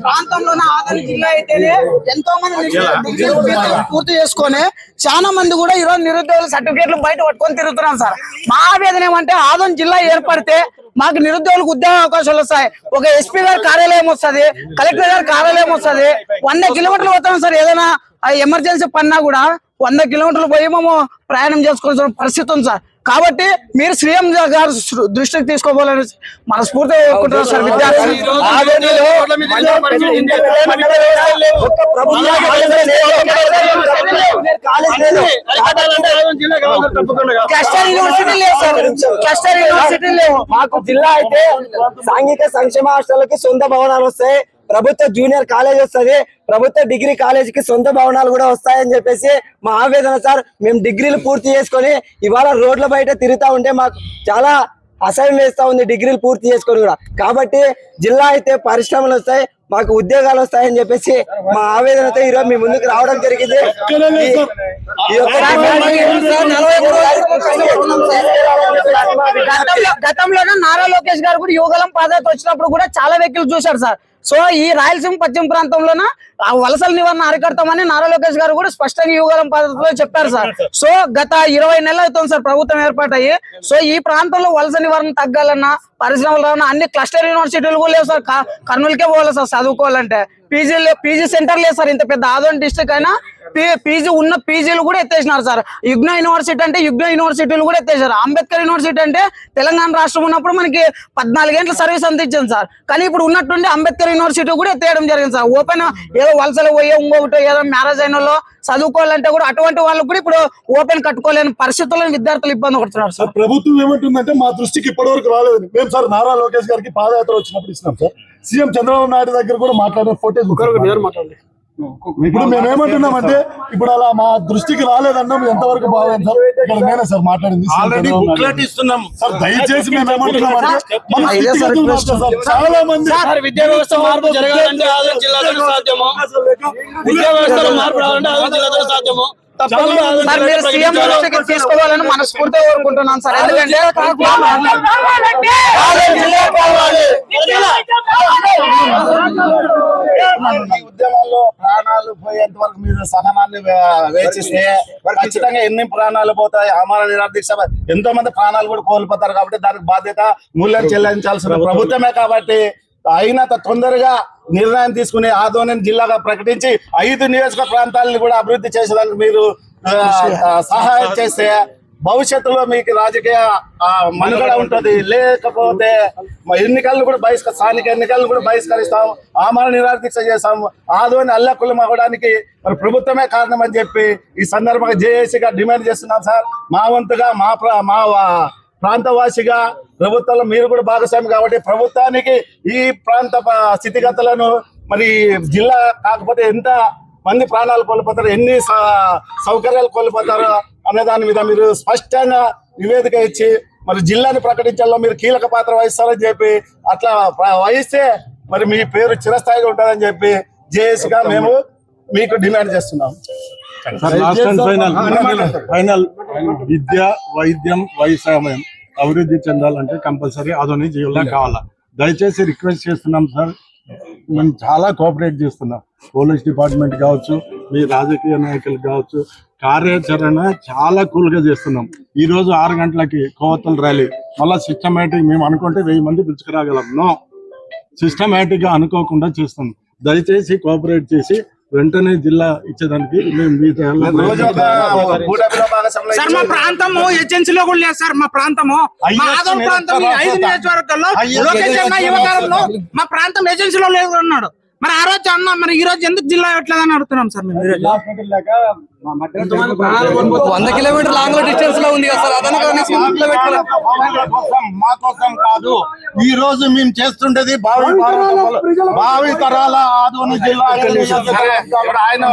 ప్రాంతంలోనే ఆదరణ జిల్లా అయితేనే ఎంతో మంది పూర్తి చేసుకొని చాలా మంది కూడా ఈరోజు నిరుద్యోగుల సర్టిఫికేట్లు బయట పట్టుకొని తిరుగుతున్నాం సార్. మా ఆవేదన ఏమంటే ఆదరణ జిల్లా ఏర్పడితే మాకు నిరుద్యోగులకు ఉద్యోగ అవకాశాలు వస్తాయి. ఒక ఎస్పీ గారి కార్యాలయం వస్తుంది, కలెక్టర్ గారి కార్యాలయం వస్తుంది. 100 కిలోమీటర్లు పోతాం సార్. ఏదైనా ఎమర్జెన్సీ పన్నా కూడా 100 కిలోమీటర్లు పోయి మేము ప్రయాణం చేసుకోవాల్సిన పరిస్థితి ఉంది సార్. కాబట్టి మీరు సీఎం గారు దృష్టికి తీసుకోవాలని మనస్ఫూర్తిగా కోరుకుంటున్నాం సార్. విద్యార్థులు క్లస్టర్ యూనివర్సిటీ లేదు సార్. క్లస్టర్ యూనివర్సిటీ లేవు. మాకు జిల్లా అయితే సాంఘిక సంక్షేమ హాస్టళ్లకి సొంత భవనాలు వస్తాయి, ప్రభుత్వ జూనియర్ కాలేజ్ వస్తుంది, ప్రభుత్వ డిగ్రీ కాలేజీకి సొంత భవనాలు కూడా వస్తాయని చెప్పేసి మా ఆవేదన సార్. మేము డిగ్రీలు పూర్తి చేసుకొని ఇవాళ రోడ్ల బయట తిరుగుతా ఉంటే మాకు చాలా అసహ్యం వేస్తా ఉంది, డిగ్రీలు పూర్తి చేసుకొని కూడా. కాబట్టి జిల్లా అయితే పరిశ్రమలు వస్తాయి, మాకు ఉద్యోగాలు వస్తాయని చెప్పేసి మా ఆవేదనతో ఈరోజు మీ ముందుకు రావడం జరిగింది. గతంలోనే నారా లోకేష్ గారు కూడా యువగలం పాదయాత్ర వచ్చినప్పుడు కూడా చాలా వెహికల్ చూశారు సార్. సో ఈ రాయలసీమ పశ్చిమ ప్రాంతంలోన వలసల నివారణ అరికడతామని నారా లోకేష్ గారు కూడా స్పష్టంగా యువగలం పాదయాత్రలో చెప్పారు సార్. సో గత 20 నెలలు అవుతుంది సార్ ప్రభుత్వం ఏర్పాటయ్యి. సో ఈ ప్రాంతంలో వలస నివారణ తగ్గాలన్నా, పరిశ్రమలు రావన్నా అన్ని క్లస్టర్ యూనివర్సిటీలు కూడా లేవు సార్. కర్నూలుకే పోవాలి సార్ చదువుకోవాలంటే. పీజీ సెంటర్ లేదు సార్. ఇంత పెద్ద ఆదోని డిస్ట్రిక్ట్ అయినా పీజీలు కూడా ఎత్తేసినారు సార్. యుగ్న యూనివర్సిటీ అంటే యుగ్న యూనివర్సిటీలు కూడా ఎత్తేసారు. అంబేద్కర్ యూనివర్సిటీ అంటే తెలంగాణ రాష్ట్రం ఉన్నప్పుడు మనకి 14 గంటల సర్వీస్ అందించింది సార్. కానీ ఇప్పుడు ఉన్నట్టుండి అంబేద్కర్ యూనివర్సిటీ కూడా ఎత్తేయడం జరిగింది సార్. ఓపెన్ ఏదో వలసలు పోయే ఇంకొకటి ఏదో మ్యారేజ్ అయిన వాళ్ళు చదువుకోవాలంటే కూడా అటువంటి వాళ్ళకు కూడా ఇప్పుడు ఓపెన్ కట్టుకోలేని పరిస్థితుల్లో విద్యార్థులు ఇబ్బంది పడుతున్నారు సార్. ప్రభుత్వం ఏమంటుందంటే మా దృష్టికి ఇప్పటి వరకు రాలేదని. మేము సార్ నారా లోకేష్ గారికి పాదయాత్ర వచ్చినప్పుడు ఇచ్చినాం సార్. సీఎం చంద్రబాబు నాయుడు దగ్గర కూడా మాట్లాడిన ఫోటోస్ మాట్లాడండి. ఇప్పుడు మేము ఏమంటున్నామంటే ఇప్పుడు అలా మా దృష్టికి రాలేదన్నాం. ఎంతవరకు బాగాలేదు సార్? ఇక్కడ నేనే సార్ మాట్లాడింది సార్. దయచేసి మేము ఏమంటున్నామంటే చాలా మంది విద్యా వ్యవస్థ మార్పు జరగాలంటే ఆదరణ జిల్లాలో సాధ్యము, విద్యా వ్యవస్థలో మార్పు రావాలంటే ఆదరణ జిల్లాలో సాధ్యము. సీఎం దృష్టికి తీసుకోవాలని మనస్ఫూర్తిగా కోరుకుంటున్నాను సార్. ఎందుకంటే ఉద్యమాల్లో ప్రాణాలు పోయేంత వరకు మీరు సహనాన్ని వేచిస్తే ఖచ్చితంగా ఎన్ని ప్రాణాలు పోతాయి. అమర నిరాదీక్ష ఎంతో మంది ప్రాణాలు కూడా కోల్పోతారు. కాబట్టి దానికి బాధ్యత మూల్యం చెల్లించాల్సిన ప్రభుత్వమే. కాబట్టి అయినంత తొందరగా నిర్ణయం తీసుకుని ఆదోని జిల్లాగా ప్రకటించి 5 నియోజక ప్రాంతాలను కూడా అభివృద్ధి చేసేదానికి మీరు సహాయం చేస్తే భవిష్యత్తులో మీకు రాజకీయ మనుగడ ఉంటది. లేకపోతే ఎన్నికలను కూడా స్థానిక ఎన్నికలను కూడా బహిష్కరిస్తాం, ఆమరణ నిరాదీక్ష చేస్తాం. ఆదోని అల్లకులం అవ్వడానికి మరి ప్రభుత్వమే కారణం అని చెప్పి ఈ సందర్భంగా జేఏసీగా డిమాండ్ చేస్తున్నాం సార్. మా వంతుగా మా ప్రాంతవాసిగా ప్రభుత్వంలో మీరు కూడా భాగస్వామి కాబట్టి ప్రభుత్వానికి ఈ ప్రాంత స్థితిగతులను మరి జిల్లా కాకపోతే ఎంత మంది ప్రాణాలు కోల్పోతారు, ఎన్ని సౌకర్యాలు కోల్పోతారు అనే దాని మీద మీరు స్పష్టంగా నివేదిక ఇచ్చి మరి జిల్లాని ప్రకటించాలో మీరు కీలక పాత్ర వహిస్తారని చెప్పి, అట్లా వహిస్తే మరి మీ పేరు చిరస్థాయిగా ఉంటుందని చెప్పి జేఏసీగా మేము మీకు డిమాండ్ చేస్తున్నాం. లాస్ట్ అండ్ ఫైనల్ విద్య, వైద్యం, వ్యవసాయం అభివృద్ధి చెందాలంటే కంపల్సరీ ఆధునిక జీవులా కావాలా. దయచేసి రిక్వెస్ట్ చేస్తున్నాం సార్, మేము చాలా కోఆపరేట్ చేస్తున్నాం. పోలీస్ డిపార్ట్మెంట్ కావచ్చు, మీ రాజకీయ నాయకులు కావచ్చు, కార్యాచరణ చాలా కూల్గా చేస్తున్నాం. ఈ రోజు 6 గంటలకి కోవతల ర్యాలీ, మళ్ళీ సిస్టమేటిక్ మేము అనుకుంటే 1000 మంది పిలుచుకురాగలం. నో, సిస్టమేటిక్ గా అనుకోకుండా చేస్తున్నాం. దయచేసి కోఆపరేట్ చేసి వెంటనే జిల్లా ఇచ్చేదానికి మేము రోజు ఒక కూటమిలో భాగస్వాములు సార్ మా ప్రాంతము ఏజెన్సీలో కూడా లేదు సార్. మా ప్రాంతము మా ఆదోని ప్రాంతం 5 నియోజకవర్గాల్లో లోకేష్ అన్న యువకాలంలో మా ప్రాంతం ఏజెన్సీలో లేదు అన్నాడు. మరి ఆ రోజు అన్న మరి ఈ రోజు ఎందుకు జిల్లా ఇవ్వట్లేదని అడుగుతున్నాం సార్ మేము. 100 కిలోమీటర్ లాంగ్ డిస్టెన్స్ లో ఉంది కదా సార్, అదన మా కోసం కాదు, ఈ రోజు మేము చేస్తుండేది భావి తరాల ఆదోని జిల్లా. ఆయన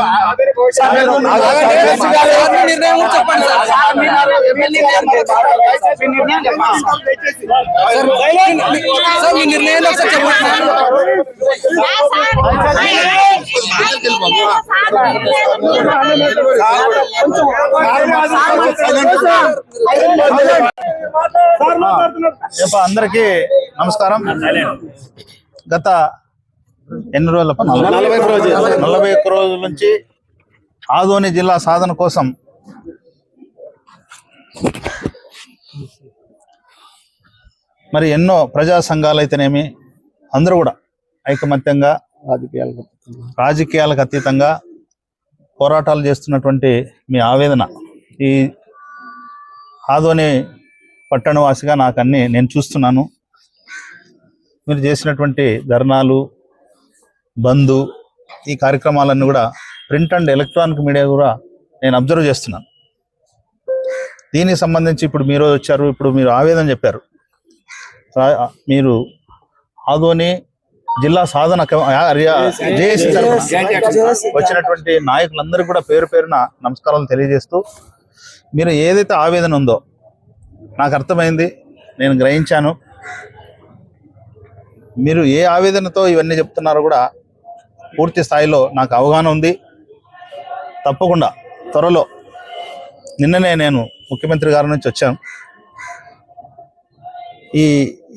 నిర్ణయం చెప్పండి సార్. మీ నిర్ణయం ఒకసారి అందరికీ నమస్కారం. గత ఎన్ని రోజుల 41 రోజుల నుంచి ఆదోని జిల్లా సాధన కోసం మరి ఎన్నో ప్రజా సంఘాలు అయితేనేమి అందరూ కూడా ఐకమత్యంగా రాజకీయాలకు అతీతంగా పోరాటాలు చేస్తున్నటువంటి మీ ఆవేదన, ఈ ఆదోని పట్టణవాసిగా నాకు నేను చూస్తున్నాను. మీరు చేసినటువంటి ధర్నాలు, బంద్, ఈ కార్యక్రమాలన్నీ కూడా ప్రింట్ అండ్ ఎలక్ట్రానిక్ మీడియా కూడా నేను అబ్జర్వ్ చేస్తున్నాను. దీనికి సంబంధించి ఇప్పుడు మీరు వచ్చారు, ఇప్పుడు మీరు ఆవేదన చెప్పారు. మీరు ఆదోని జిల్లా సాధన జేఏసీ వచ్చినటువంటి నాయకులందరికీ కూడా పేరు పేరున నమస్కారాలు తెలియజేస్తూ, మీరు ఏదైతే ఆవేదన ఉందో నాకు అర్థమైంది, నేను గ్రహించాను. మీరు ఏ ఆవేదనతో ఇవన్నీ చెప్తున్నారో కూడా పూర్తి స్థాయిలో నాకు అవగాహన ఉంది. తప్పకుండా త్వరలో, నిన్ననే నేను ముఖ్యమంత్రి గారి నుంచి వచ్చాను. ఈ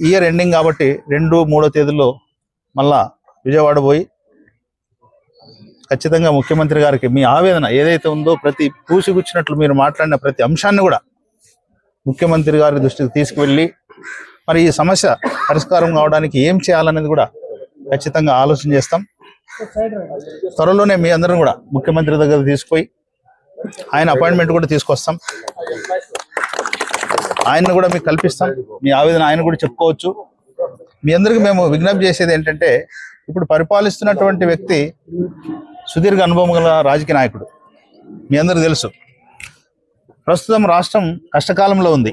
ఇయర్ ఎండింగ్ కాబట్టి 2, 3 తేదీల్లో మళ్ళా విజయవాడ పోయి ఖచ్చితంగా ముఖ్యమంత్రి గారికి మీ ఆవేదన ఏదైతే ఉందో ప్రతి పూసిగుచ్చినట్లు మీరు మాట్లాడిన ప్రతి అంశాన్ని కూడా ముఖ్యమంత్రి గారి దృష్టికి తీసుకువెళ్ళి మరి ఈ సమస్య పరిష్కారం కావడానికి ఏం చేయాలనేది కూడా ఖచ్చితంగా ఆలోచన చేస్తాం. త్వరలోనే మీ అందరం కూడా ముఖ్యమంత్రి దగ్గర తీసుకుపోయి ఆయన అపాయింట్మెంట్ కూడా తీసుకొస్తాం. ఆయన్ని కూడా మీకు కల్పిస్తాం. మీ ఆవేదన ఆయన కూడా చెప్పుకోవచ్చు. మీ అందరికీ మేము విజ్ఞప్తి చేసేది ఏంటంటే, ఇప్పుడు పరిపాలిస్తున్నటువంటి వ్యక్తి సుదీర్ఘ అనుభవం గల రాజకీయ నాయకుడు. మీ అందరికీ తెలుసు, ప్రస్తుతం రాష్ట్రం కష్టకాలంలో ఉంది.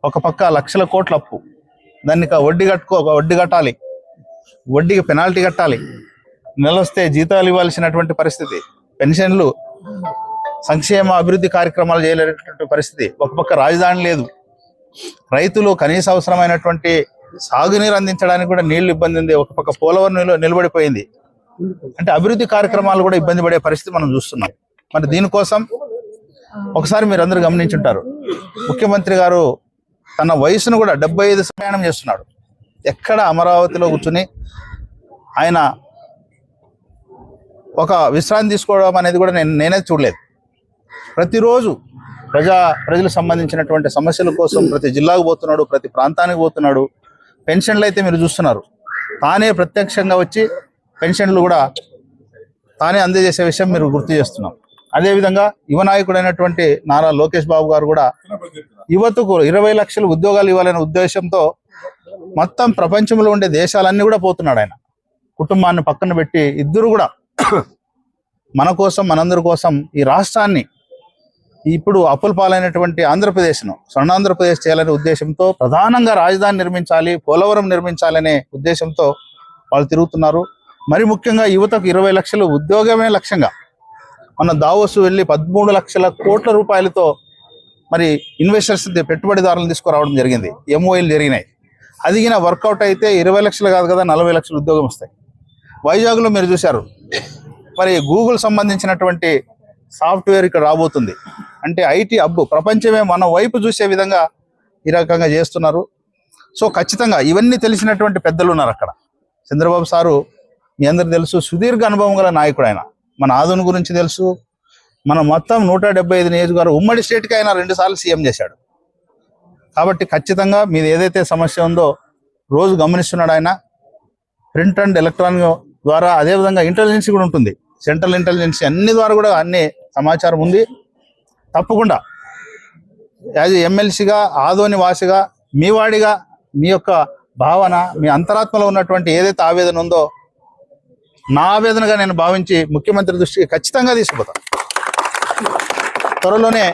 ఒక పక్క లక్షల కోట్ల అప్పు, దాన్ని వడ్డీ కట్టాలి, వడ్డీకి పెనాల్టీ కట్టాలి, నెలొస్తే జీతాలు ఇవ్వాల్సినటువంటి పరిస్థితి, పెన్షన్లు, సంక్షేమ అభివృద్ధి కార్యక్రమాలు చేయలేనటువంటి పరిస్థితి, ఒక పక్క రాజధాని లేదు, రైతులు కనీస అవసరమైనటువంటి సాగునీరు అందించడానికి కూడా నీళ్లు ఇబ్బంది ఉంది, ఒక పక్క పోలవరం నిలబడిపోయింది. అంటే అభివృద్ధి కార్యక్రమాలు కూడా ఇబ్బంది పడే పరిస్థితి మనం చూస్తున్నాం. మరి దీనికోసం ఒకసారి మీరు అందరూ గమనించుంటారు, ముఖ్యమంత్రి గారు తన వయసును కూడా 75 ప్రయాణం చేస్తున్నాడు. ఎక్కడ అమరావతిలో కూర్చుని ఆయన ఒక విశ్రాంతి తీసుకోవడం అనేది కూడా నేనే చూడలేదు. ప్రతిరోజు ప్రజలకు సంబంధించినటువంటి సమస్యల కోసం ప్రతి జిల్లాకు పోతున్నాడు, ప్రతి ప్రాంతానికి పోతున్నాడు. పెన్షన్లు అయితే మీరు చూస్తున్నారు, తానే ప్రత్యక్షంగా వచ్చి పెన్షన్లు కూడా తానే అందజేసే విషయం మీరు గుర్తు చేస్తున్నాం. అదేవిధంగా యువ నాయకుడైనటువంటి నారా లోకేష్ బాబు గారు కూడా యువతకు 20 లక్షల ఉద్యోగాలు ఇవ్వాలనే ఉద్దేశంతో మొత్తం ప్రపంచంలో ఉండే దేశాలన్నీ కూడా పోతున్నాడు. ఆయన కుటుంబాన్ని పక్కన పెట్టి ఇద్దరు కూడా మన కోసం, మనందరి కోసం ఈ రాష్ట్రాన్ని ఇప్పుడు అప్పుల పాలైనటువంటి ఆంధ్రప్రదేశ్ను స్వర్ణాంధ్రప్రదేశ్ చేయాలనే ఉద్దేశంతో, ప్రధానంగా రాజధాని నిర్మించాలి, పోలవరం నిర్మించాలనే ఉద్దేశంతో వాళ్ళు తిరుగుతున్నారు. మరి ముఖ్యంగా యువతకు 20 లక్షల ఉద్యోగమే లక్ష్యంగా మన దావోసు వెళ్ళి 13 లక్షల కోట్ల రూపాయలతో మరి ఇన్వెస్టర్స్, పెట్టుబడిదారులను తీసుకురావడం జరిగింది. ఎంఓఏలు జరిగినాయి. అది వర్కౌట్ అయితే 20 లక్షలు కాదు కదా, 40 లక్షల ఉద్యోగం వస్తాయి. వైజాగ్లో మీరు చూశారు, మరి గూగుల్ సంబంధించినటువంటి సాఫ్ట్వేర్ ఇక్కడ రాబోతుంది. అంటే ఐటీ హబ్, ప్రపంచమే మన వైపు చూసే విధంగా ఈ రకంగా చేస్తున్నారు. సో ఖచ్చితంగా ఇవన్నీ తెలిసినటువంటి పెద్దలు ఉన్నారు అక్కడ. చంద్రబాబు సారు మీ అందరికి తెలుసు, సుదీర్ఘ అనుభవం గల నాయకుడు ఆయన. మన ఆదోని గురించి తెలుసు. మనం మొత్తం 175 నియోజకవర్గం ఉమ్మడి స్టేట్కి ఆయన 2 సార్లు సీఎం చేశాడు. కాబట్టి ఖచ్చితంగా మీది ఏదైతే సమస్య ఉందో రోజు గమనిస్తున్నాడు ఆయన. ప్రింట్ అండ్ ఎలక్ట్రానిక్ ద్వారా, అదేవిధంగా ఇంటెలిజెన్స్ కూడా ఉంటుంది, సెంట్రల్ ఇంటెలిజెన్స్ అన్ని ద్వారా కూడా అన్ని సమాచారం ఉంది. తప్పకుండా యాజ్ ఎమ్మెల్సీగా, ఆదోని వాసిగా, మీ వాడిగా మీ యొక్క భావన, మీ అంతరాత్మలో ఉన్నటువంటి ఏదైతే ఆవేదన ఉందో నా ఆవేదనగా నేను భావించి ముఖ్యమంత్రి దృష్టికి ఖచ్చితంగా తీసుకుపోతాను. త్వరలోనే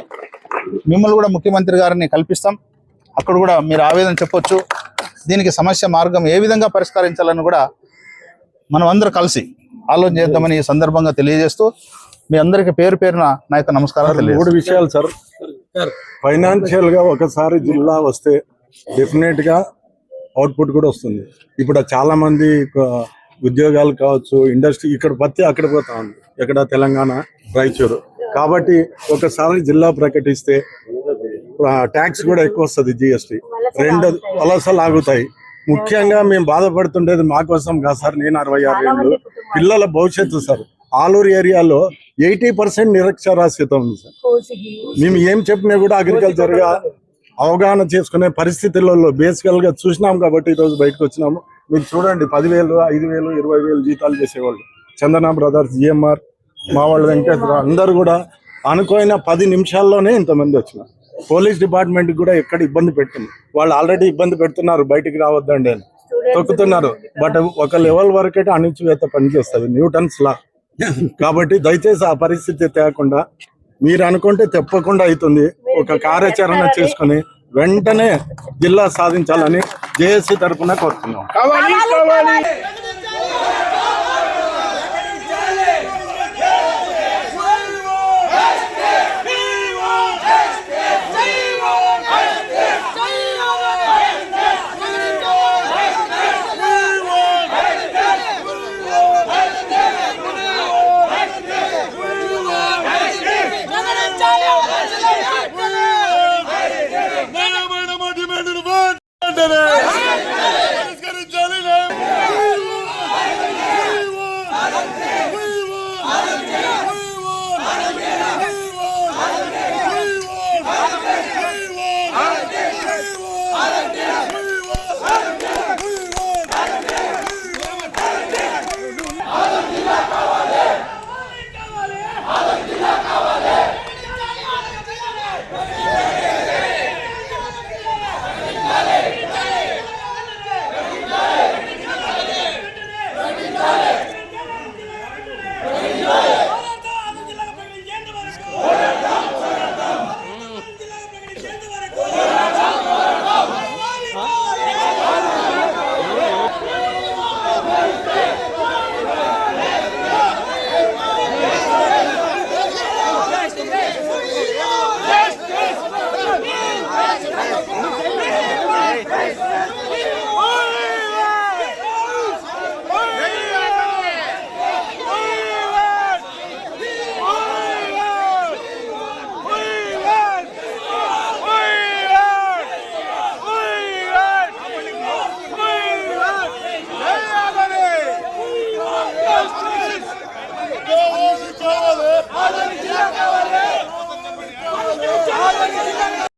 మిమ్మల్ని కూడా ముఖ్యమంత్రి గారిని కల్పిస్తాం. అక్కడ కూడా మీరు ఆవేదన చెప్పొచ్చు. దీనికి సమస్య మార్గం ఏ విధంగా పరిష్కరించాలని కూడా మనం అందరూ కలిసి ఆలోచన చేద్దామని ఈ సందర్భంగా తెలియజేస్తూ మీ అందరికీ పేరు పేరున నా యొక్క నమస్కారాలు తెలియజేస్తాను. 3 విషయాలు సార్. ఫైనాన్షియల్ గా ఒకసారి జిల్లా వస్తే డెఫినెట్ గా అవుట్పుట్ కూడా వస్తుంది. ఇప్పుడు చాలా మంది ఉద్యోగాలు కావచ్చు, ఇండస్ట్రీ ఇక్కడ పత్తి అక్కడ పోతా ఉంది, ఎక్కడ తెలంగాణ, రాయచూరు. కాబట్టి ఒకసారి జిల్లా ప్రకటిస్తే ట్యాక్స్ కూడా ఎక్కువ వస్తుంది, జిఎస్టీ. 2 వలసలు ఆగుతాయి. ముఖ్యంగా మేము బాధపడుతుండేది మా కోసం కాదు సార్. నేను 66 ఏళ్ళు, పిల్లల భవిష్యత్తు సార్. ఆలూరు ఏరియాలో 80% నిరక్షరాస్యత ఉంది సార్. మేము ఏం చెప్పినా కూడా అగ్రికల్చర్ గా అవగాహన చేసుకునే పరిస్థితులలో బేసికల్ గా చూసినాం కాబట్టి ఈరోజు బయటకు వచ్చినాము. మీరు చూడండి, 10,000, 5,000, 20,000 జీతాలు చేసేవాళ్ళు. చందన బ్రదర్స్, జిఎంఆర్, మా వాళ్ళు, వెంకటేశ్వర, అందరు కూడా అనుకోయిన 10 నిమిషాల్లోనే ఇంతమంది వచ్చినారు. పోలీస్ డిపార్ట్మెంట్ కూడా ఎక్కడ ఇబ్బంది పెట్టింది. వాళ్ళు ఆల్రెడీ ఇబ్బంది పెడుతున్నారు, బయటికి రావద్దండి అని తొక్కుతున్నారు. బట్ ఒక లెవెల్ వరకైతే అణిచివేత పనిచేస్తుంది, న్యూటన్స్ లా. కాబట్టి దయచేసి ఆ పరిస్థితి తేకుండా మీరు అనుకుంటే తప్పకుండా అవుతుంది. ఒక కార్యాచరణ చేసుకుని వెంటనే జిల్లా సాధించాలని జేఏసీ తరఫున కోరుతున్నాం.